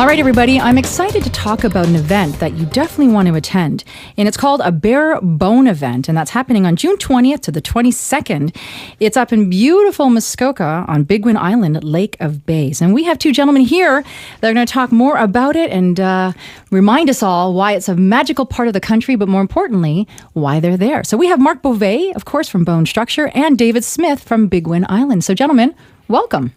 All right, everybody, I'm excited to talk about an event that you definitely want to attend. And it's called a Bare Bone event, and that's happening on June 20th to the 22nd. It's up in beautiful Muskoka on Bigwin Island at Lake of Bays. And we have two gentlemen here that are going to talk more about it and remind us all why it's a magical part of the country, but more importantly, why they're there. So we have Marc Bovet, of course, from Bone Structure, and David Smith from Bigwin Island. So gentlemen, welcome.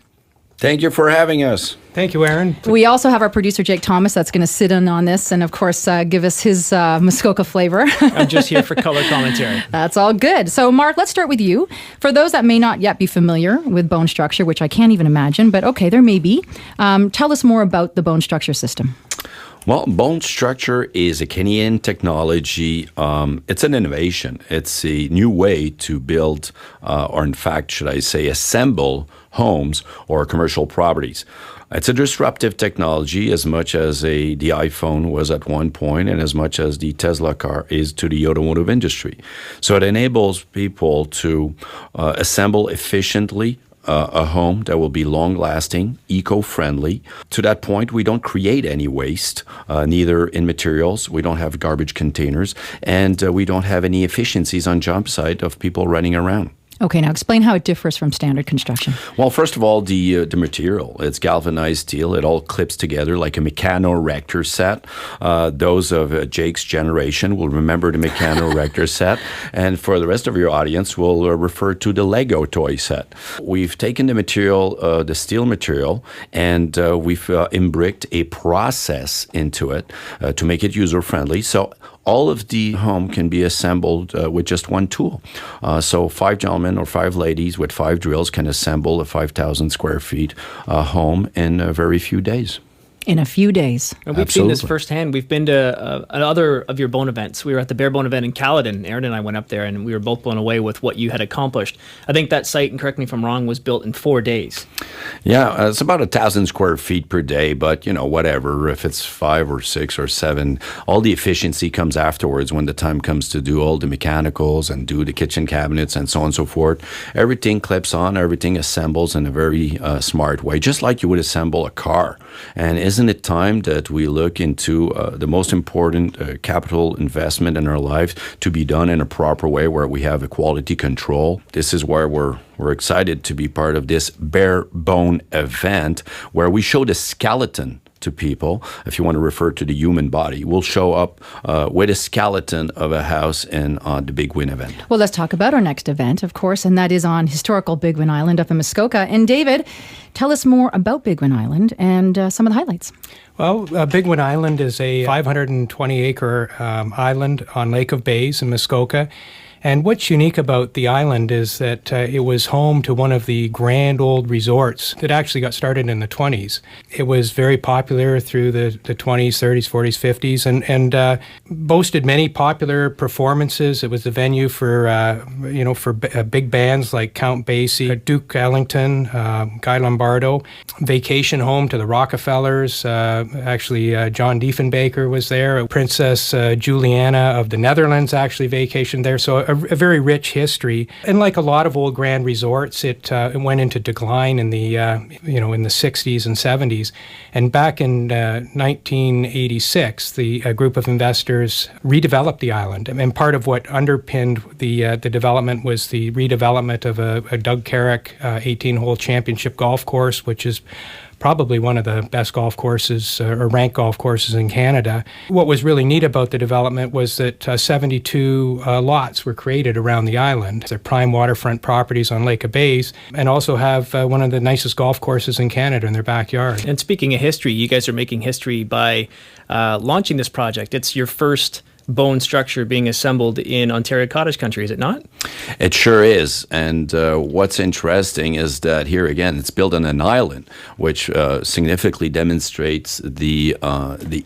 Thank you for having us. Thank you, Erin. We also have our producer, Jake Thomas, that's going to sit in on this and, of course, give us his Muskoka flavor. I'm just here for color commentary. That's all good. So, Marc, let's start with you. For those that may not yet be familiar with bone structure, which I can't even imagine, but okay, there may be, tell us more about the bone structure system. Well, bone structure is a Canadian technology. It's an innovation. It's a new way to build, or in fact, should I say, assemble homes or commercial properties. It's a disruptive technology as much as the iPhone was at one point and as much as the Tesla car is to the automotive industry. So it enables people to assemble efficiently a home that will be long-lasting, eco-friendly. To that point, we don't create any waste, neither in materials, we don't have garbage containers, and we don't have any efficiencies on job site of people running around. Okay, now explain how it differs from standard construction. Well, first of all, the material. It's galvanized steel. It all clips together like a mechano-rector set. Those of Jake's generation will remember the mechano-rector set. And for the rest of your audience, we'll refer to the Lego toy set. We've taken the material, the steel material, and we've imbricked a process into it to make it user-friendly. So all of the home can be assembled with just one tool. So 5 gentlemen or 5 ladies with 5 drills can assemble a 5,000 square feet home in a very few days. In a few days. And we've seen this firsthand. We've been to another of your bone events. We were at the Bare Bone event in Caledon. Erin and I went up there, and we were both blown away with what you had accomplished. I think that site, and correct me if I'm wrong, was built in 4 days. Yeah, it's about 1,000 square feet per day, but, whatever. If it's 5 or 6 or 7, all the efficiency comes afterwards when the time comes to do all the mechanicals and do the kitchen cabinets and so on and so forth. Everything clips on, everything assembles in a very smart way, just like you would assemble a car. And isn't it time that we look into the most important capital investment in our lives to be done in a proper way where we have a quality control? This is where we're excited to be part of this Bare Bone event where we show the skeleton to people. If you want to refer to the human body, we'll show up with a skeleton of a house in the Bigwin event. Well, let's talk about our next event, of course, and that is on historical Bigwin Island up in Muskoka. And David, tell us more about Bigwin Island and some of the highlights. Well, Bigwin Island is a 520-acre island on Lake of Bays in Muskoka. And what's unique about the island is that it was home to one of the grand old resorts that actually got started in the 20s. It was very popular through the 20s, 30s, 40s, 50s, and boasted many popular performances. It was the venue for big bands like Count Basie, Duke Ellington, Guy Lombardo. Vacation home to the Rockefellers. John Diefenbaker was there. Princess Juliana of the Netherlands actually vacationed there. So a very rich history, and like a lot of old grand resorts, it went into decline in the in the 60s and 70s. And back in 1986, the group of investors redeveloped the island. And part of what underpinned the development was the redevelopment of a Doug Carrick 18-hole championship golf course, which is probably one of the best golf courses or ranked golf courses in Canada. What was really neat about the development was that 72 lots were created around the island. They're prime waterfront properties on Lake of Bays, and also have one of the nicest golf courses in Canada in their backyard. And speaking of history, you guys are making history by launching this project. It's your first bone structure being assembled in Ontario cottage country, is it not? It sure is. And what's interesting is that here again, it's built on an island, which significantly demonstrates the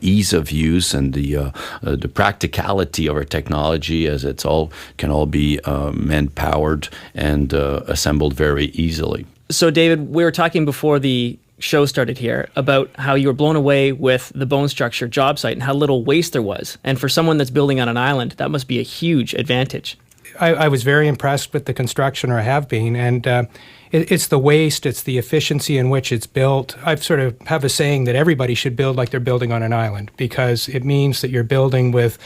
ease of use and the practicality of our technology, as can all be man-powered and assembled very easily. So, David, we were talking before the show started here about how you were blown away with the bone structure job site and how little waste there was. And for someone that's building on an island, that must be a huge advantage. I was very impressed with the construction, or I have been, and it's the waste, it's the efficiency in which it's built. I've sort of have a saying that everybody should build like they're building on an island, because it means that you're building with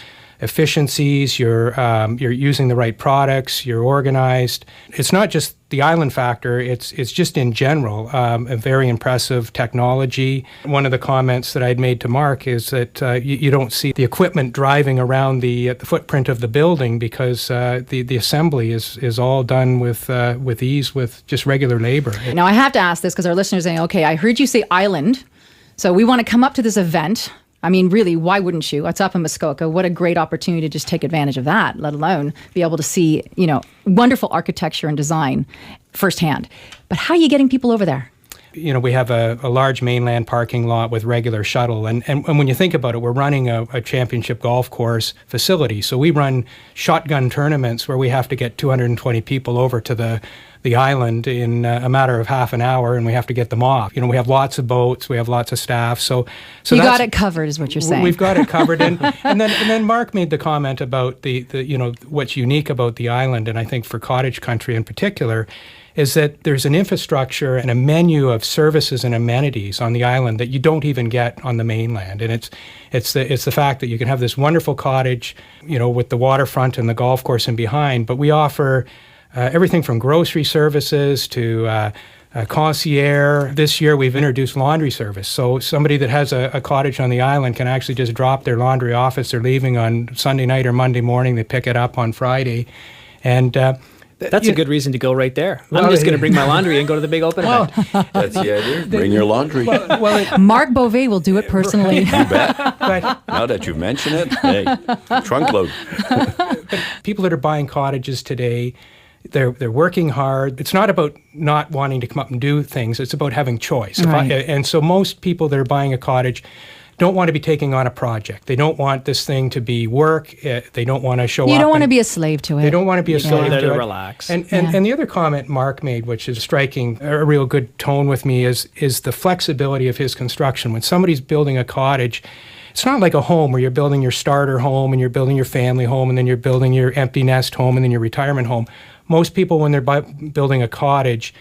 efficiencies, you're using the right products, you're organized. It's not just the island factor, it's just in general a very impressive technology. One of the comments that I'd made to Marc is that you don't see the equipment driving around the footprint of the building, because the assembly is all done with ease, with just regular labor. Now, I have to ask this because our listeners are saying, okay, I heard you say island, so we want to come up to this event. I mean, really, why wouldn't you? It's up in Muskoka. What a great opportunity to just take advantage of that, let alone be able to see, wonderful architecture and design firsthand. But how are you getting people over there? We have a large mainland parking lot with regular shuttle. And when you think about it, we're running a championship golf course facility. So we run shotgun tournaments where we have to get 220 people over to the island in a matter of half an hour, and we have to get them off. We have lots of boats, we have lots of staff. So you got it covered, is what you're saying. We've got it covered. And then Marc made the comment about the what's unique about the island, and I think for cottage country in particular, is that there's an infrastructure and a menu of services and amenities on the island that you don't even get on the mainland. And it's the fact that you can have this wonderful cottage, with the waterfront and the golf course in behind, but we offer everything from grocery services to concierge. This year we've introduced laundry service. So somebody that has a cottage on the island can actually just drop their laundry off as they're leaving on Sunday night or Monday morning. They pick it up on Friday. And that's a good reason to go right there. I'm just going to bring my laundry and go to the big open event. That's the idea. Bring your laundry. Marc Bovet will do it personally. You bet. Now that you've mentioned it, hey, trunk load. People that are buying cottages today, they're working hard. It's not about not wanting to come up and do things. It's about having choice. Right. And so most people that are buying a cottage don't want to be taking on a project. They don't want this thing to be work. They don't want to show up. You don't want to be a slave to it. They don't want to be a slave to it. Relax. And the other comment Marc made, which is striking a real good tone with me, is the flexibility of his construction. When somebody's building a cottage, it's not like a home where you're building your starter home and you're building your family home and then you're building your empty nest home and then your retirement home. Most people, when they're building a cottage,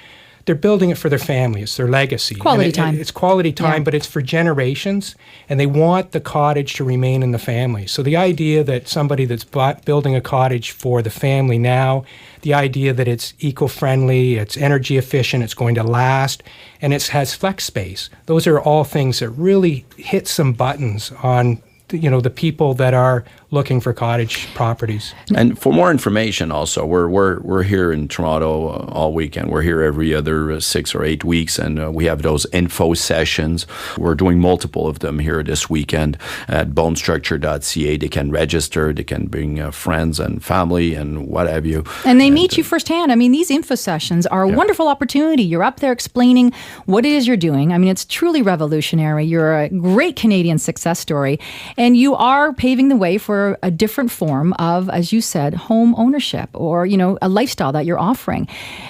they're building it for their family. It's their legacy. Quality time. It's quality time, but it's for generations, and they want the cottage to remain in the family. So the idea that somebody that's building a cottage for the family now, the idea that it's eco-friendly, it's energy efficient, it's going to last, and it has flex space. Those are all things that really hit some buttons on the people that are looking for cottage properties. And for more information also, we're here in Toronto all weekend. We're here every other 6 or 8 weeks, and we have those info sessions. We're doing multiple of them here this weekend at bonestructure.ca. They can register, they can bring friends and family and what have you. And they meet you firsthand. I mean, these info sessions are a wonderful opportunity. You're up there explaining what it is you're doing. I mean, it's truly revolutionary. You're a great Canadian success story, and you are paving the way for a different form of, as you said, home ownership, or, a lifestyle that you're offering,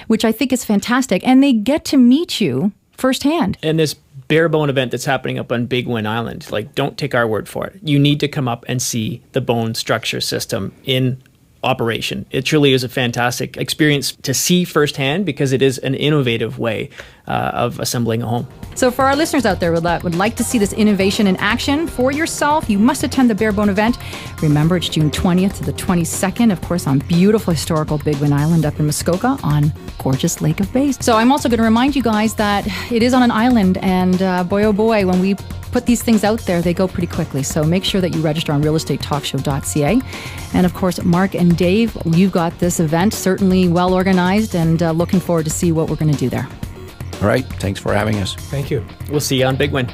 which I think is fantastic. And they get to meet you firsthand. And this bare bone event that's happening up on Bigwin Island, don't take our word for it. You need to come up and see the bone structure system in operation. It truly is a fantastic experience to see firsthand, because it is an innovative way of assembling a home. So for our listeners out there that would like to see this innovation in action for yourself, you must attend the Barebone event. Remember, it's June 20th to the 22nd, of course, on beautiful historical Bigwin Island up in Muskoka on gorgeous Lake of Bays. So I'm also going to remind you guys that it is on an island, and boy, oh boy, when we put these things out there, they go pretty quickly. So make sure that you register on realestatetalkshow.ca. And of course, Marc and Dave, you've got this event certainly well organized, and looking forward to see what we're going to do there. All right. Thanks for having us. Thank you. We'll see you on Bigwin.